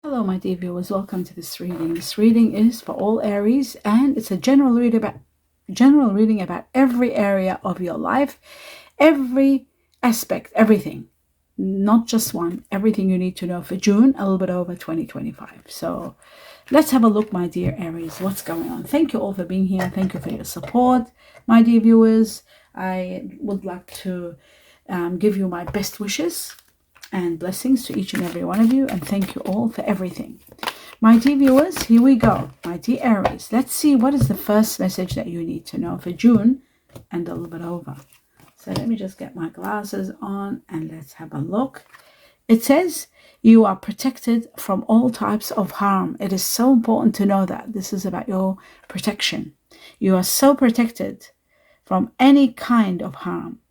Hello, my dear viewers. Welcome to this reading. This reading is for all Aries, and it's a general reading about every area of your life, every aspect, everything, not just one, everything you need to know for June, a little bit over 2025. So let's have a look, my dear Aries, what's going on. Thank you all for being here. Thank you for your support, my dear viewers. I would like to give you my best wishes and blessings to each and every one of you, and thank you all for everything. My dear viewers, here we go. My dear Aries, let's see what is the first message that you need to know for June and a little bit over. So let me just get my glasses on and let's have a look. It says you are protected from all types of harm. It is so important to know that. This is about your protection. You are so protected from any kind of harm.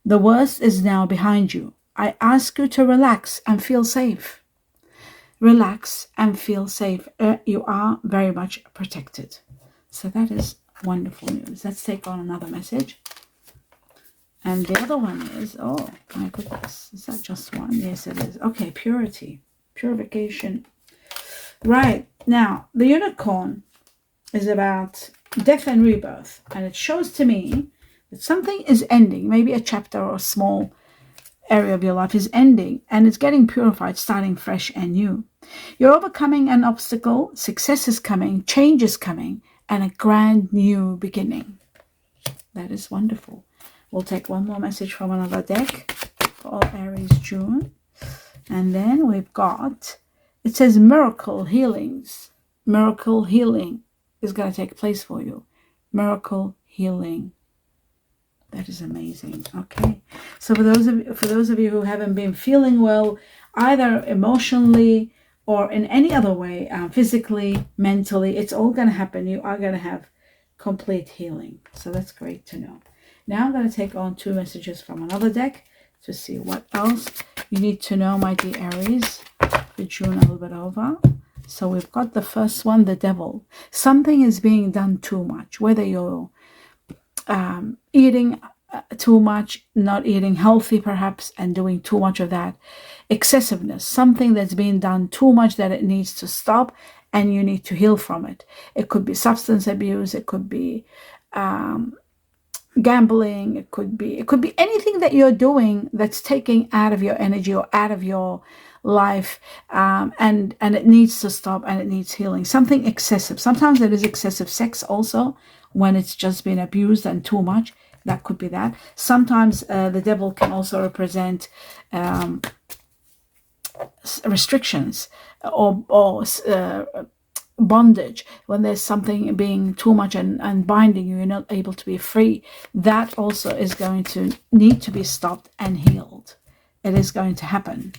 The worst is now behind you. I ask you to relax and feel safe. Relax and feel safe. You are very much protected. So that is wonderful news. Let's take on another message. And the other one is, oh my goodness, is that just one? Yes, it is. Okay, purity, purification. Right, now the unicorn is about death and rebirth. And it shows to me that something is ending, maybe a chapter or a small area of your life is ending and it's getting purified, starting fresh and new. You're overcoming an obstacle, success is coming, change is coming, and a grand new beginning. That is wonderful. We'll take one more message from another deck for all Aries June. And then we've got, it says miracle healings. Miracle healing is going to take place for you. Miracle healing. That is amazing. Okay, so for those of you who haven't been feeling well, either emotionally or in any other way, physically, mentally, it's all going to happen. You are going to have complete healing. So that's great to know. Now I'm going to take on two messages from another deck to see what else you need to know, my dear Aries, for June a little bit over. So we've got the first one, the devil. Something is being done too much, whether you're eating too much, not eating healthy perhaps, and doing too much of that. Excessiveness, something that's being done too much that it needs to stop and you need to heal from it. It could be substance abuse, it could be gambling, it could be anything that you're doing that's taking out of your energy or out of your life, and it needs to stop and it needs healing. Something excessive. Sometimes it is excessive sex also, when it's just been abused and too much. That could be that. Sometimes the devil can also represent restrictions or bondage, when there's something being too much and binding you, you're not able to be free. That also is going to need to be stopped and healed. It is going to happen.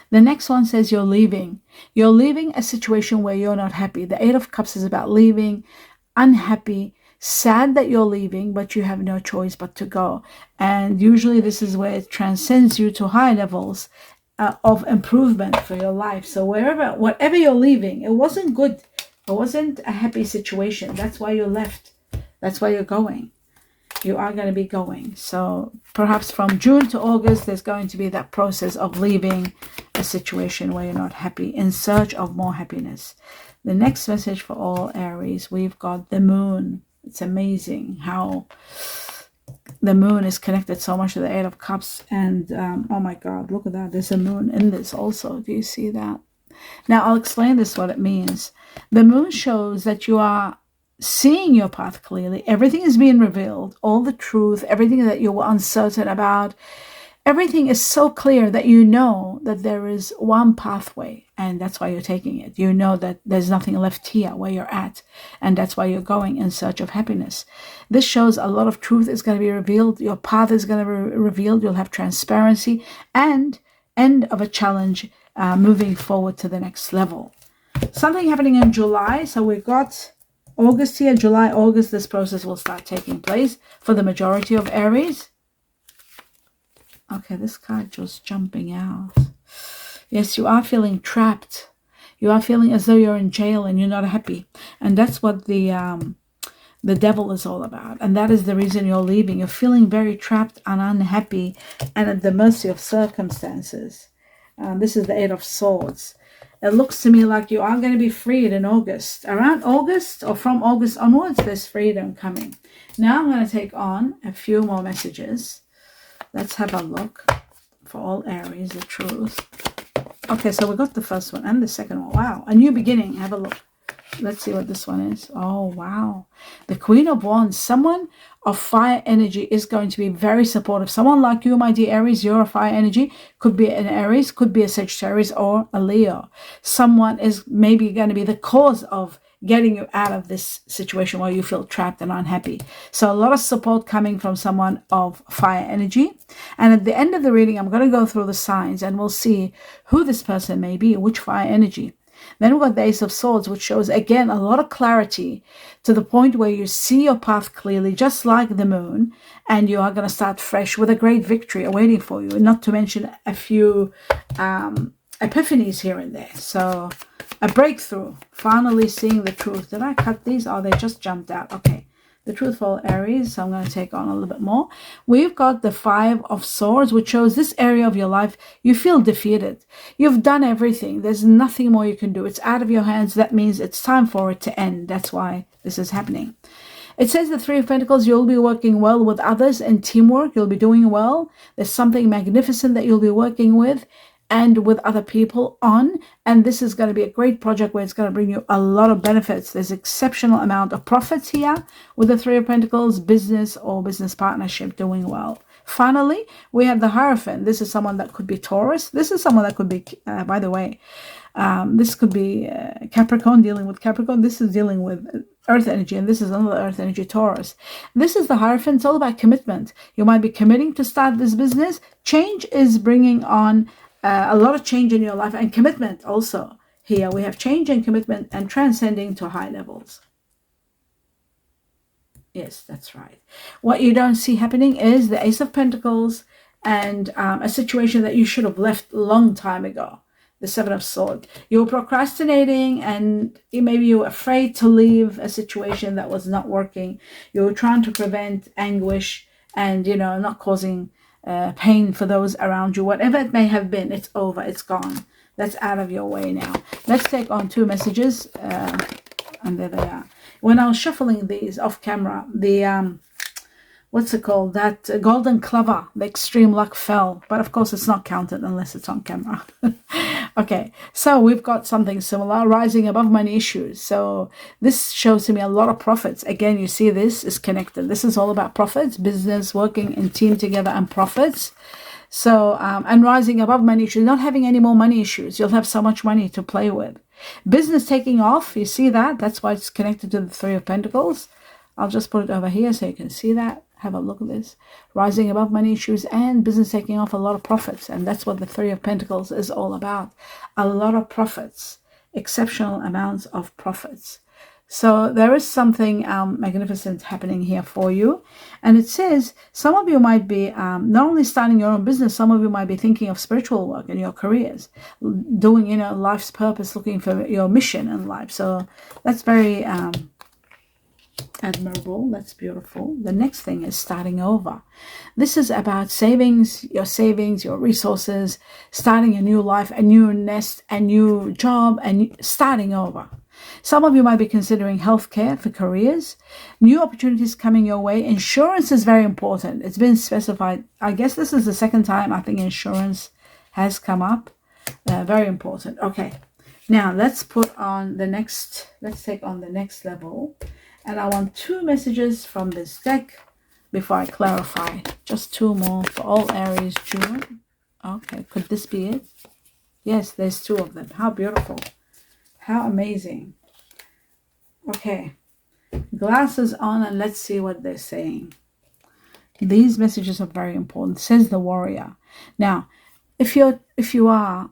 The next one says you're leaving. You're leaving a situation where you're not happy. The Eight of Cups is about leaving, unhappy, sad that you're leaving, but you have no choice but to go. And usually this is where it transcends you to high levels of improvement for your life. So whatever you're leaving, it wasn't good. It wasn't a happy situation. That's why you left. That's why you're going. You are going to be going. So perhaps from June to August, there's going to be that process of leaving a situation where you're not happy, in search of more happiness. The next message for all Aries, we've got the moon. It's amazing how the moon is connected so much to the Eight of Cups. And oh my God, look at that. There's a moon in this also. Do you see that? Now I'll explain this, what it means. The moon shows that you are seeing your path clearly. Everything is being revealed, all the truth, everything that you were uncertain about. Everything is so clear that you know that there is one pathway, and that's why you're taking it. You know that there's nothing left here where you're at, and that's why you're going in search of happiness. This shows a lot of truth is going to be revealed. Your path is going to be revealed. You'll have transparency and end of a challenge, moving forward to the next level. Something happening in July. So we've got August here, July, August. This process will start taking place for the majority of Aries. Okay, this card just jumping out. Yes, you are feeling trapped. You are feeling as though you're in jail and you're not happy. And that's what the devil is all about. And that is the reason you're leaving. You're feeling very trapped and unhappy and at the mercy of circumstances. This is the Eight of Swords. It looks to me like you are going to be freed in August. Around August or from August onwards, there's freedom coming. Now I'm going to take on a few more messages. Let's have a look for all Aries, the truth. Okay, so we got the first one and the second one. Wow, a new beginning. Have a look. Let's see what this one is. Oh, wow. The Queen of Wands. Someone of fire energy is going to be very supportive. Someone like you, my dear Aries, you're a fire energy. Could be an Aries, could be a Sagittarius or a Leo. Someone is maybe going to be the cause of getting you out of this situation where you feel trapped and unhappy. So a lot of support coming from someone of fire energy. And at the end of the reading, I'm going to go through the signs and we'll see who this person may be, which fire energy. Then we've got the Ace of Swords, which shows, again, a lot of clarity to the point where you see your path clearly, just like the moon, and you are going to start fresh with a great victory awaiting for you, not to mention a few epiphanies here and there. So a breakthrough, finally seeing the truth. Did I cut these? Oh, they just jumped out. Okay. The truth for Aries, so I'm going to take on a little bit more. We've got the Five of Swords, which shows this area of your life, you feel defeated. You've done everything. There's nothing more you can do. It's out of your hands. That means it's time for it to end. That's why this is happening. It says the Three of Pentacles, you'll be working well with others and teamwork. You'll be doing well. There's something magnificent that you'll be working with and with other people on, and this is going to be a great project where it's going to bring you a lot of benefits. There's exceptional amount of profits here with the Three of Pentacles, business or business partnership doing well. Finally, we have the Hierophant. This is someone that could be Taurus. This is someone that could be, by the way, this could be Capricorn, dealing with Capricorn. This is dealing with Earth energy, and this is another Earth energy, Taurus. This is the Hierophant. It's all about commitment. You might be committing to start this business. Change is bringing on a lot of change in your life, and commitment also. Here we have change and commitment and transcending to high levels. Yes, that's right. What you don't see happening is the Ace of Pentacles and a situation that you should have left a long time ago. The Seven of Swords. You were procrastinating, and maybe you were afraid to leave a situation that was not working. You were trying to prevent anguish and, not causing pain for those around you. Whatever it may have been, it's over, it's gone. That's out of your way now. Let's take on two messages, and there they are. When I was shuffling these off camera, the what's it called, that golden clover, the extreme luck fell, but of course it's not counted unless it's on camera. Okay, so we've got something similar, rising above money issues. So this shows to me a lot of profits. Again, you see this is connected. This is all about profits, business, working in team together, and profits. So and rising above money issues, not having any more money issues. You'll have so much money to play with. Business taking off, you see that? That's why it's connected to the Three of Pentacles. I'll just put it over here so you can see that. Have a look at this. Rising above money issues and business taking off, a lot of profits. And that's what the Three of Pentacles is all about. A lot of profits. Exceptional amounts of profits. So there is something magnificent happening here for you. And it says some of you might be not only starting your own business, some of you might be thinking of spiritual work in your careers. Doing, life's purpose, looking for your mission in life. So that's very admirable. That's beautiful. The next thing is starting over. This is about savings, your resources, starting a new life, a new nest, a new job, and starting over. Some of you might be considering healthcare for careers, new opportunities coming your way. Insurance is very important. It's been specified. I guess this is the second time I think insurance has come up. Very important. Okay. Now let's take on the next level. And I want two messages from this deck before I clarify. Just two more for all Aries, June. Okay, could this be it? Yes, there's two of them. How beautiful. How amazing. Okay, glasses on and let's see what they're saying. These messages are very important. Says the Warrior. Now, if you are,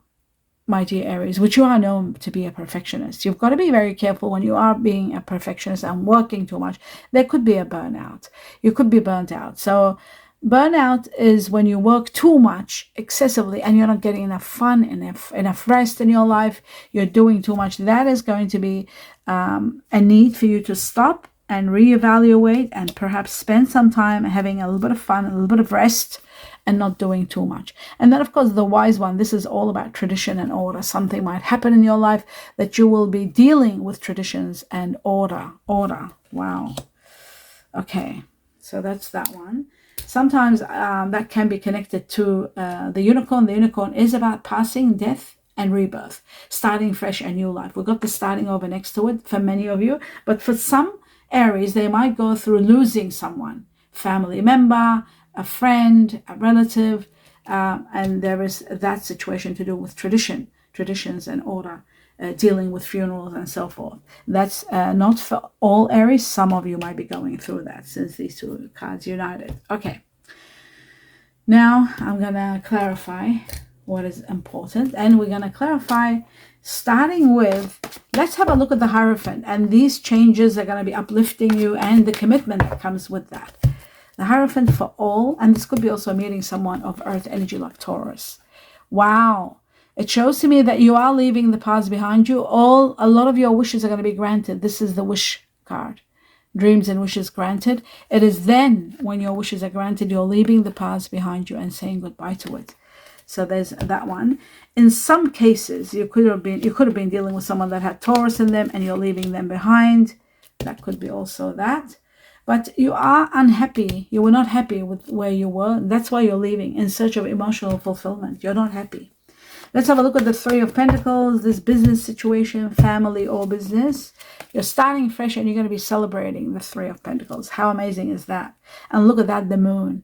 my dear Aries, which you are known to be a perfectionist, you've got to be very careful when you are being a perfectionist and working too much. There could be a burnout. You could be burnt out. So burnout is when you work too much excessively and you're not getting enough fun, enough rest in your life. You're doing too much. That is going to be a need for you to stop and reevaluate and perhaps spend some time having a little bit of fun, a little bit of rest, and not doing too much. And then, of course, the wise one, this is all about tradition and order. Something might happen in your life that you will be dealing with traditions and order. Wow. Okay, so that's that one. Sometimes that can be connected to the unicorn. The unicorn is about passing, death, and rebirth, starting fresh, a new life. We've got the starting over next to it for many of you, but for some Aries, they might go through losing someone, family member, a friend, a relative, and there is that situation to do with traditions and order, dealing with funerals and so forth. That's not for all Aries. Some of you might be going through that since these two cards united. Okay, now I'm gonna clarify what is important, and we're gonna clarify starting with, let's have a look at the Hierophant, and these changes are going to be uplifting you and the commitment that comes with that. The Hierophant for all, and this could be also meeting someone of earth energy like Taurus. Wow. It shows to me that you are leaving the past behind you. A lot of your wishes are going to be granted. This is the wish card. Dreams and wishes granted. It is then when your wishes are granted, you're leaving the past behind you and saying goodbye to it. So there's that one. In some cases, you could have been dealing with someone that had Taurus in them and you're leaving them behind. That could be also that. But you are unhappy. You were not happy with where you were. That's why you're leaving, in search of emotional fulfillment. You're not happy. Let's have a look at the Three of Pentacles, this business situation, family or business. You're starting fresh and you're going to be celebrating the Three of Pentacles. How amazing is that? And look at that, the moon.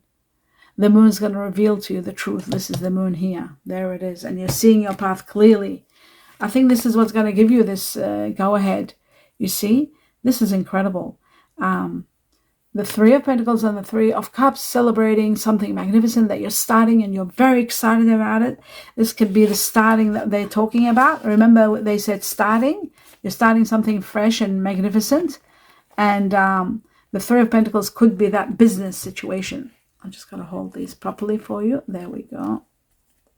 The moon's going to reveal to you the truth. This is the moon here. There it is. And you're seeing your path clearly. I think this is what's going to give you this go ahead. You see, this is incredible. The Three of Pentacles and the Three of Cups, celebrating something magnificent that you're starting and you're very excited about it. This could be the starting that they're talking about. Remember what they said, starting. You're starting something fresh and magnificent. And the Three of Pentacles could be that business situation. I'm just going to hold these properly for you. There we go.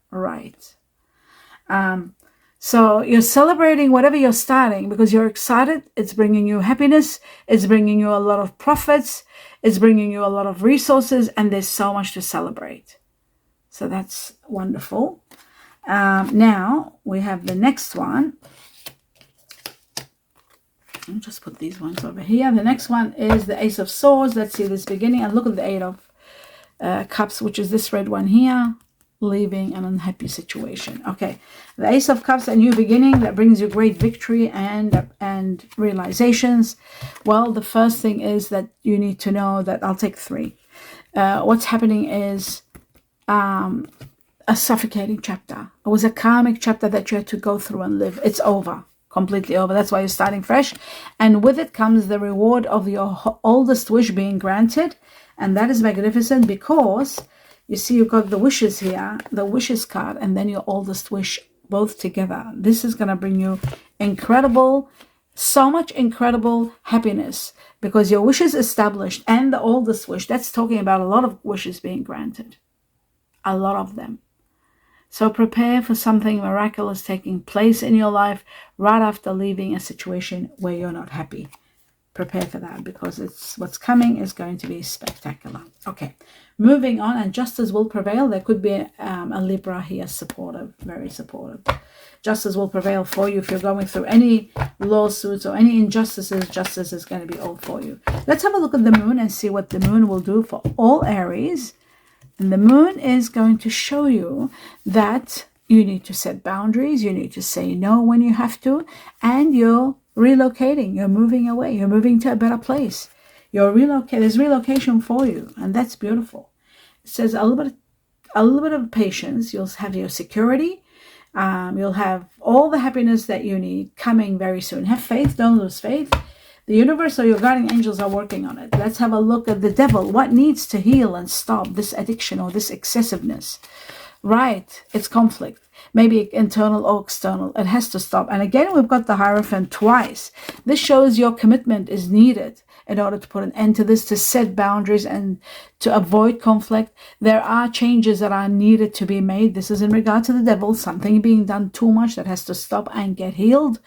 Right. So you're celebrating whatever you're starting because you're excited. It's bringing you happiness. It's bringing you a lot of profits. It's bringing you a lot of resources. And there's so much to celebrate. So that's wonderful. Now we have the next one. I'll just put these ones over here. The next one is the Ace of Swords. Let's see this beginning. And look at the Eight of Cups, which is this red one here, leaving an unhappy situation. Okay, the Ace of Cups, a new beginning that brings you great victory and realizations. Well, the first thing is that you need to know that I'll take three. What's happening is a suffocating chapter. It was a karmic chapter that you had to go through and live. It's over. Completely over. That's why you're starting fresh. And with it comes the reward of your oldest wish being granted. And that is magnificent because you see you've got the wishes here, the wishes card, and then your oldest wish both together. This is going to bring you so much incredible happiness because your wish is established and the oldest wish. That's talking about a lot of wishes being granted. A lot of them. So prepare for something miraculous taking place in your life right after leaving a situation where you're not happy. Prepare for that because what's coming is going to be spectacular. Okay, moving on, and justice will prevail. There could be a Libra here, supportive, very supportive. Justice will prevail for you. If you're going through any lawsuits or any injustices, justice is going to be all for you. Let's have a look at the moon and see what the moon will do for all Aries. And the moon is going to show you that you need to set boundaries. You need to say no when you have to, and you're relocating, you're moving away, you're moving to a better place. There's relocation for you, and that's beautiful. It says a little bit of patience. You'll have your security. You'll have all the happiness that you need coming very soon. Have faith, don't lose faith. The universe or your guardian angels are working on it. Let's have a look at the devil. What needs to heal and stop this addiction or this excessiveness? Right, it's conflict. Maybe internal or external. It has to stop. And again, we've got the Hierophant twice. This shows your commitment is needed in order to put an end to this, to set boundaries and to avoid conflict. There are changes that are needed to be made. This is in regard to the devil, something being done too much that has to stop and get healed,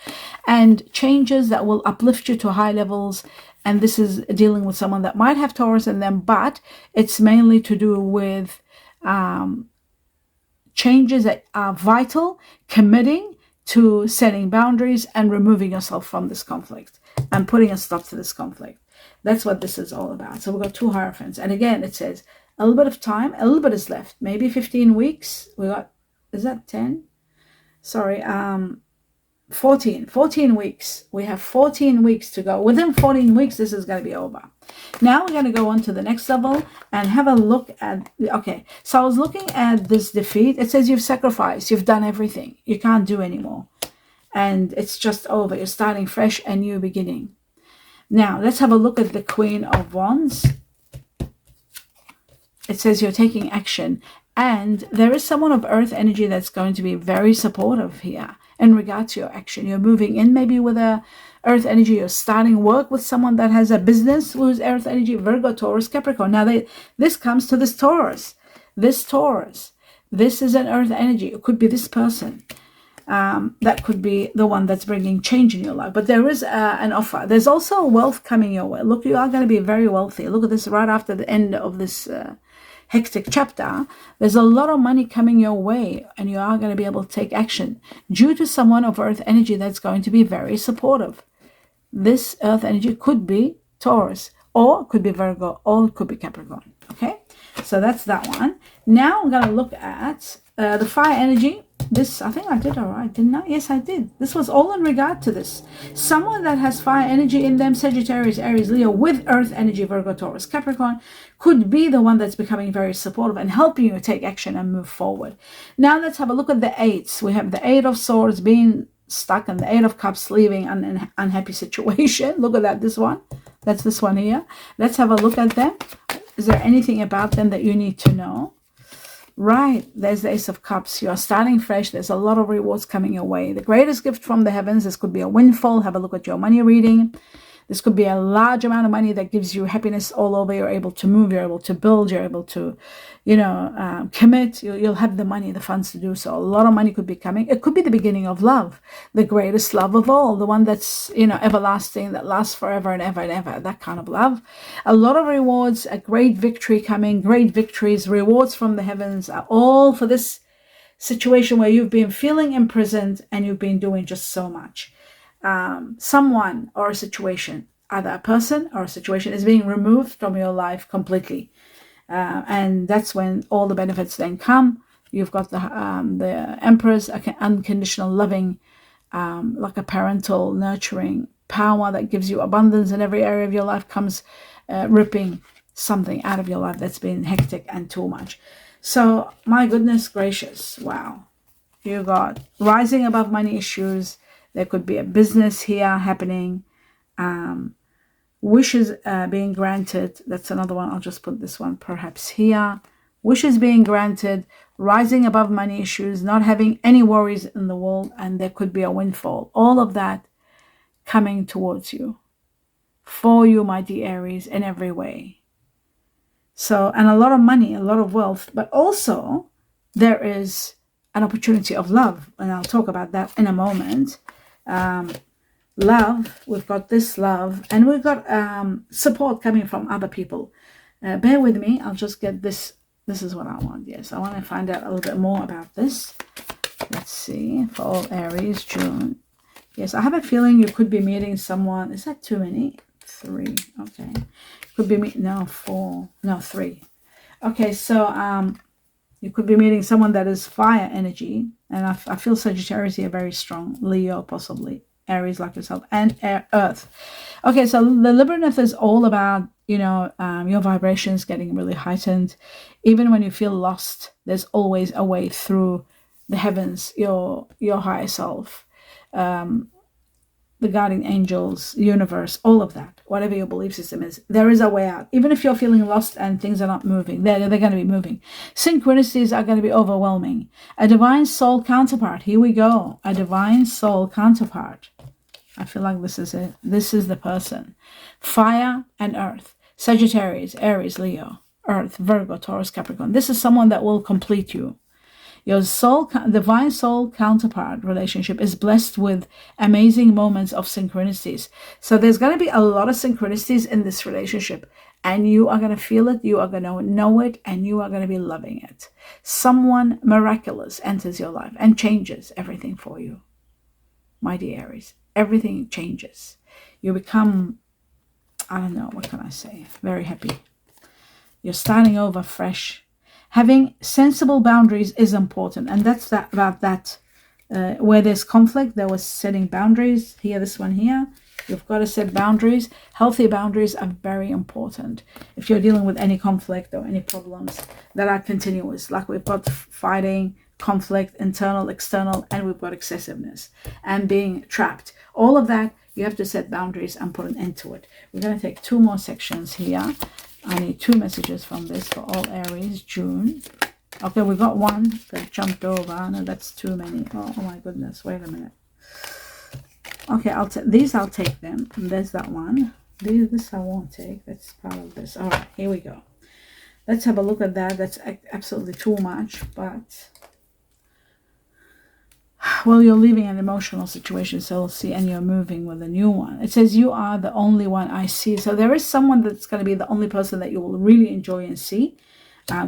and changes that will uplift you to high levels. And this is dealing with someone that might have Taurus in them, but it's mainly to do with changes that are vital, committing to setting boundaries and removing yourself from this conflict and putting a stop to this conflict. That's what this is all about. So we've got 2 Hierophants. And again, it says a little bit of time, a little bit is left. Maybe 15 weeks. We got, is that 10? Sorry, 14 weeks. We have 14 weeks to go. Within 14 weeks, this is going to be over. Now we're going to go on to the next level and have a look at, okay, so I was looking at this defeat. It says you've sacrificed, you've done everything. You can't do anymore. And it's just over. You're starting fresh, a new beginning. Now, let's have a look at the Queen of Wands. It says you're taking action. And there is someone of earth energy that's going to be very supportive here in regard to your action. You're moving in maybe with a earth energy. You're starting work with someone that has a business who's earth energy, Virgo, Taurus, Capricorn. Now, this comes to this Taurus. This is an earth energy. It could be this person. That could be the one that's bringing change in your life. But there is an offer. There's also wealth coming your way. Look, you are going to be very wealthy. Look at this right after the end of this hectic chapter. There's a lot of money coming your way, and you are going to be able to take action due to someone of earth energy that's going to be very supportive. This earth energy could be Taurus, or it could be Virgo, or it could be Capricorn. Okay, so that's that one. Now I'm going to look at the fire energy. This, I think I did all right, didn't I? Yes, I did. This was all in regard to this. Someone that has fire energy in them, Sagittarius, Aries, Leo, with earth energy, Virgo, Taurus, Capricorn, could be the one that's becoming very supportive and helping you take action and move forward. Now let's have a look at the 8s. We have the 8 of Swords being stuck and the 8 of Cups leaving an unhappy situation. Look at that, this one. That's this one here. Let's have a look at them. Is there anything about them that you need to know? Right, there's the Ace of Cups. You are starting fresh. There's a lot of rewards coming your way. The greatest gift from the heavens. This could be a windfall. Have a look at your money reading. This could be a large amount of money that gives you happiness all over. You're able to move. You're able to build. You're able to, commit. You'll have the money, the funds to do so. A lot of money could be coming. It could be the beginning of love, the greatest love of all, the one that's, everlasting, that lasts forever and ever and ever, that kind of love. A lot of rewards, a great victory coming, great victories, rewards from the heavens are all for this situation where you've been feeling imprisoned and you've been doing just so much. Someone or a situation, either a person or a situation, is being removed from your life completely. And that's when all the benefits then come. You've got the Empress, unconditional loving, like a parental nurturing power that gives you abundance in every area of your life, comes ripping something out of your life that's been hectic and too much. So my goodness gracious, wow. You got rising above money issues. There could be a business here happening. Wishes being granted. That's another one. I'll just put this one perhaps here. Wishes being granted. Rising above money issues. Not having any worries in the world. And there could be a windfall. All of that coming towards you. For you, my dear Aries, in every way. So, and a lot of money, a lot of wealth. But also, there is an opportunity of love. And I'll talk about that in a moment. Love, we've got this love, and we've got support coming from other people. Bear with me, I'll just get this. This is what I want. Yes, I want to find out a little bit more about this. Let's see, for all Aries, June. Yes, I have a feeling you could be meeting someone. Is that too many? 3. Okay. Could be no 4. No 3. Okay, so you could be meeting someone that is fire energy. And I feel Sagittarius here very strong. Leo, possibly. Aries like yourself. And Earth. Okay, so the Liberative is all about, your vibrations getting really heightened. Even when you feel lost, there's always a way through the heavens, your higher self. The guardian angels, universe, all of that, whatever your belief system is, there is a way out. Even if you're feeling lost and things are not moving, they're going to be moving. Synchronicities are going to be overwhelming. A divine soul counterpart. Here we go. A divine soul counterpart. I feel like this is it. This is the person. Fire and earth. Sagittarius, Aries, Leo, Earth, Virgo, Taurus, Capricorn. This is someone that will complete you. Your divine soul counterpart relationship is blessed with amazing moments of synchronicities. So there's going to be a lot of synchronicities in this relationship. and you are going to feel it, you are going to know it, and you are going to be loving it. Someone miraculous enters your life and changes everything for you, my dear Aries. Everything changes. You become, I don't know, what can I say? Very happy. You're starting over fresh. Having sensible boundaries is important, and that's about that. Where there's conflict, there was setting boundaries. Here, this one here. You've got to set boundaries. Healthy boundaries are very important. If you're dealing with any conflict or any problems that are continuous, like we've got fighting, conflict, internal, external, and we've got excessiveness and being trapped. All of that, you have to set boundaries and put an end to it. We're going to take 2 more sections here. I need 2 messages from this for all Aries, June. Okay, we got one that jumped over. No, that's too many. Oh my goodness, wait a minute. Okay, I'll take them. And there's that one. This I won't take. That's part of this. All right, here we go. Let's have a look at that. That's absolutely too much, but well, you're leaving an emotional situation, so we'll see, and you're moving with a new one. It says you are the only one I see. So there is someone that's going to be the only person that you will really enjoy and see.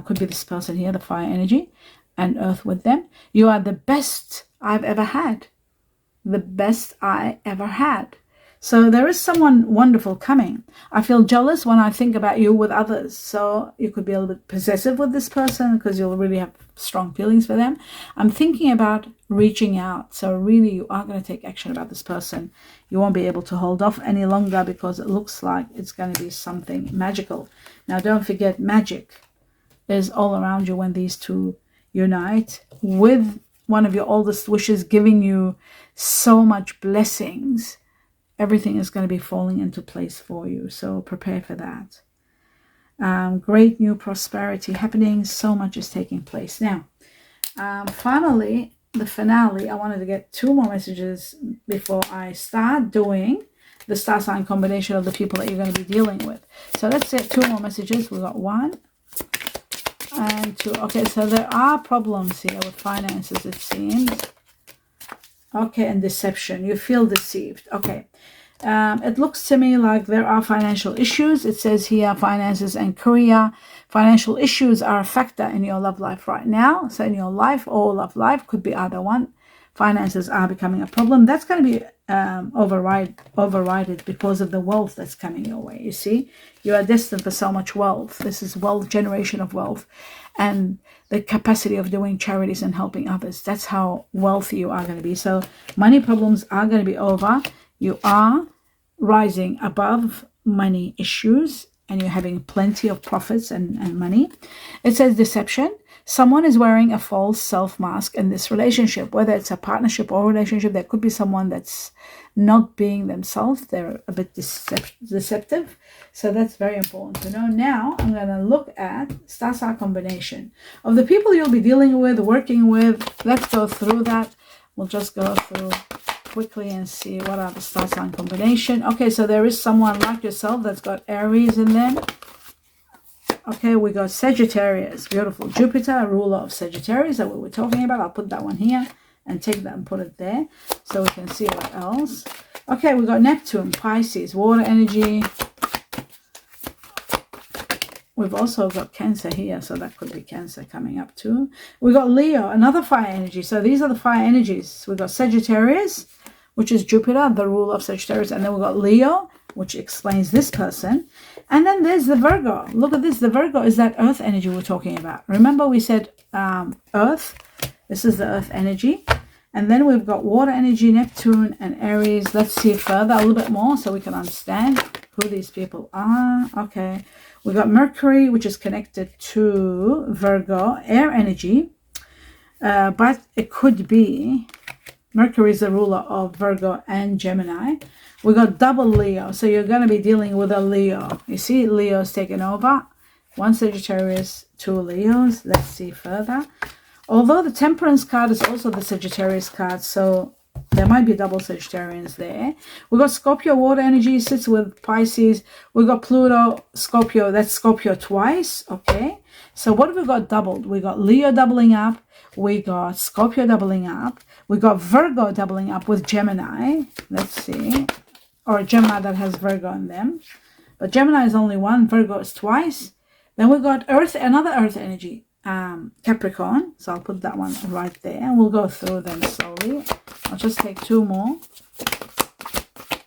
Could be this person here, the fire energy, and earth with them. You are the best I've ever had. The best I ever had. So there is someone wonderful coming. I feel jealous when I think about you with others. So you could be a little bit possessive with this person because you'll really have strong feelings for them. I'm thinking about reaching out. So really you are going to take action about this person. You won't be able to hold off any longer because it looks like it's going to be something magical. Now don't forget, magic is all around you when these two unite, with one of your oldest wishes giving you so much blessings. Everything is going to be falling into place for you. So prepare for that. Great new prosperity happening. So much is taking place. Now, finally, the finale. I wanted to get 2 more messages before I start doing the star sign combination of the people that you're going to be dealing with. So let's get 2 more messages. We got 1 and 2. Okay, so there are problems here with finances, it seems. Okay, and deception. You feel deceived. Okay. It looks to me like there are financial issues. It says here finances and career. Financial issues are a factor in your love life right now. So in your life or love life, could be either one. Finances are becoming a problem. That's going to be overrided because of the wealth that's coming your way. You see, you are destined for so much wealth. This is wealth, generation of wealth, and the capacity of doing charities and helping others. That's how wealthy you are going to be. So money problems are going to be over. You are rising above money issues and you're having plenty of profits and money. It says deception. Someone is wearing a false self-mask in this relationship, whether it's a partnership or relationship. There could be someone that's not being themselves. They're a bit deceptive. So that's very important to know. Now I'm going to look at star sign combination of the people you'll be dealing with, working with. Let's go through that. We'll just go through quickly and see what are the star sign combination. Okay, so there is someone like yourself that's got Aries in them. Okay, we got Sagittarius. Beautiful. Jupiter, ruler of Sagittarius, that we were talking about. I'll put that one here and take that and put it there so we can see what else. Okay, we got Neptune, Pisces, water energy. We've also got Cancer here, so that could be Cancer coming up too. We got Leo, another fire energy. So these are the fire energies. We got Sagittarius, which is Jupiter, the ruler of Sagittarius, and then we got Leo, which explains this person. And then there's the Virgo. Look at this. The Virgo is that earth energy we're talking about. Remember we said earth. This is the earth energy. And then we've got water energy, Neptune and Aries. Let's see further a little bit more so we can understand who these people are. Okay. We got Mercury, which is connected to Virgo, air energy. But it could be Mercury is the ruler of Virgo and Gemini. We got double Leo. So you're going to be dealing with a Leo. You see, Leo's taken over. 1 Sagittarius, 2 Leos. Let's see further. Although the Temperance card is also the Sagittarius card, so there might be double Sagittarians there. We got Scorpio, water energy, sits with Pisces. We got Pluto, Scorpio. That's Scorpio twice. Okay. So what have we got doubled? We got Leo doubling up. We got Scorpio doubling up. We got Virgo doubling up with Gemini. Let's see. Or Gemini that has Virgo in them. But Gemini is only one, Virgo is twice. Then we got Earth, another Earth energy, Capricorn. So I'll put that one right there, and we'll go through them slowly. I'll just take 2 more.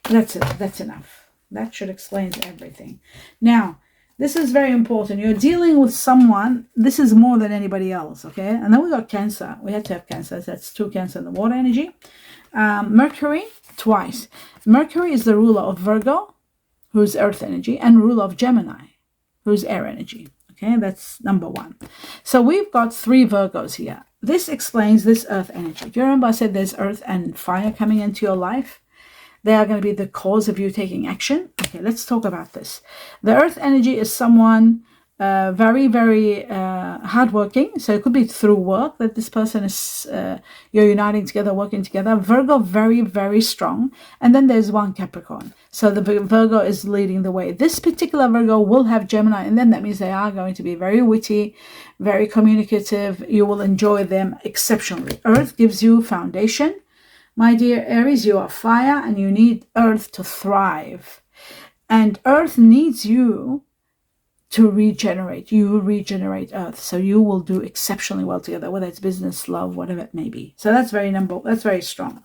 That's it. That's enough. That should explain everything. Now, this is very important. You're dealing with someone. This is more than anybody else, okay? And then we got Cancer. We had to have Cancer. That's 2 Cancer in the water energy. Mercury, twice. Mercury is the ruler of Virgo, who's Earth energy, and ruler of Gemini, who's air energy. Okay, that's number 1. So we've got 3 Virgos here. This explains this Earth energy. Do you remember I said there's Earth and fire coming into your life? They are going to be the cause of you taking action. Okay, let's talk about this. The Earth energy is someone very, very hardworking. So it could be through work that this person is, you're uniting together, working together. Virgo, very, very strong. And then there's 1 Capricorn. So the Virgo is leading the way. This particular Virgo will have Gemini, and then that means they are going to be very witty, very communicative. You will enjoy them exceptionally. Earth gives you foundation. My dear Aries, you are fire and you need Earth to thrive. And Earth needs you to regenerate. You regenerate Earth. So you will do exceptionally well together, whether it's business, love, whatever it may be. So that's very strong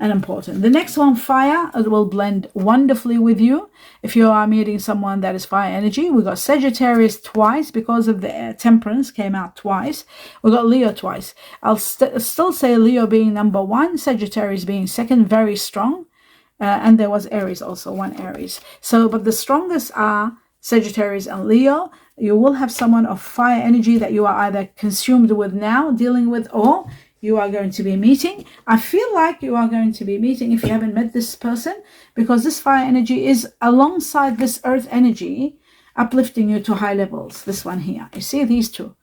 and important. The next one, fire, it will blend wonderfully with you. If you are meeting someone that is fire energy, we got Sagittarius twice because of the temperance came out twice. We got Leo twice. I'll still say Leo being number 1, Sagittarius being second, very strong. And there was Aries also, 1 Aries. So, but the strongest are Sagittarius and Leo. You will have someone of fire energy that you are either consumed with now, dealing with, or you are going to be meeting. I feel like you are going to be meeting if you haven't met this person, because this fire energy is alongside this Earth energy, uplifting you to high levels. This one here, you see these 2.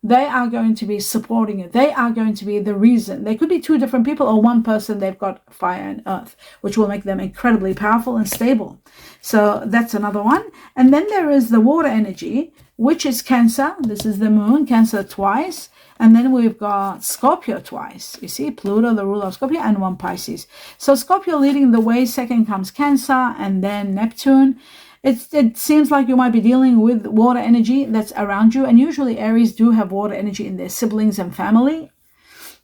They are going to be supporting you. They are going to be the reason. They could be 2 different people or 1 person. They've got fire and earth, which will make them incredibly powerful and stable. So that's another one. And then there is the water energy, which is Cancer. This is the moon, Cancer twice. And then we've got Scorpio twice. You see, Pluto, the ruler of Scorpio, and 1 Pisces. So Scorpio leading the way. Second comes Cancer, and then Neptune. It seems like you might be dealing with water energy that's around you. And usually Aries do have water energy in their siblings and family.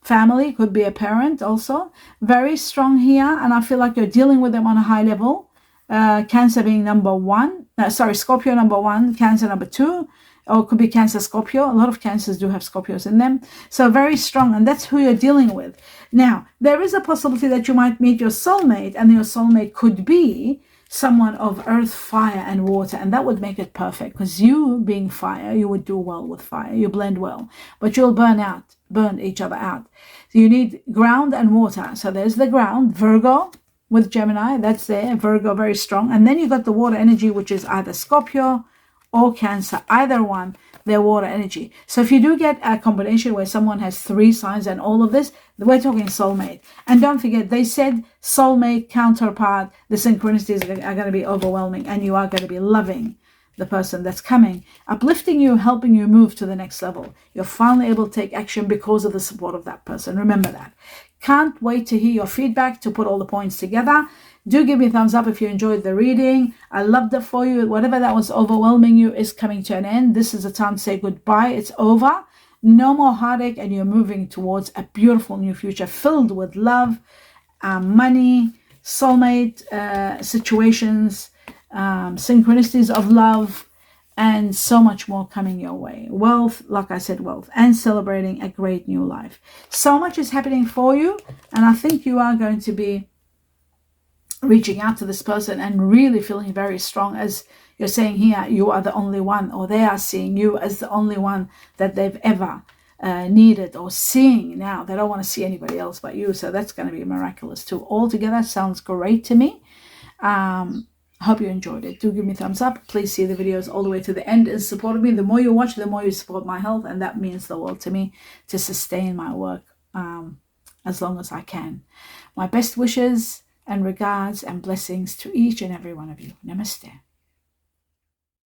Family could be a parent also. Very strong here. And I feel like you're dealing with them on a high level. Cancer being number 1. Scorpio number 1, Cancer number 2. Or it could be Cancer, Scorpio. A lot of Cancers do have Scorpios in them. So very strong, and that's who you're dealing with. Now, there is a possibility that you might meet your soulmate, and your soulmate could be someone of earth, fire, and water, and that would make it perfect, because you being fire, you would do well with fire. You blend well, but you'll burn each other out. So you need ground and water. So there's the ground, Virgo with Gemini, that's there, Virgo, very strong. And then you got the water energy, which is either Scorpio or Cancer, either one, their water energy. So if you do get a combination where someone has 3 signs and all of this, we're talking soulmate. And don't forget, they said soulmate, counterpart, the synchronicities are going to be overwhelming, and you are going to be loving the person that's coming, uplifting you, helping you move to the next level. You're finally able to take action because of the support of that person. Remember that. Can't wait to hear your feedback, to put all the points together. Do give me a thumbs up if you enjoyed the reading. I loved it for you. Whatever that was overwhelming you is coming to an end. This is a time to say goodbye. It's over. No more heartache, and you're moving towards a beautiful new future filled with love, money, soulmate situations, synchronicities of love, and so much more coming your way. Wealth, like I said, wealth, and celebrating a great new life. So much is happening for you, and I think you are going to be reaching out to this person and really feeling very strong, as you're saying here, you are the only one, or they are seeing you as the only one that they've ever needed or seeing now. They don't want to see anybody else but you. So that's going to be miraculous too. Altogether, sounds great to me. Hope you enjoyed it. Do give me a thumbs up. Please see the videos all the way to the end and support me. The more you watch, the more you support my health, and that means the world to me, to sustain my work as long as I can. My best wishes and regards and blessings to each and every one of you. Namaste.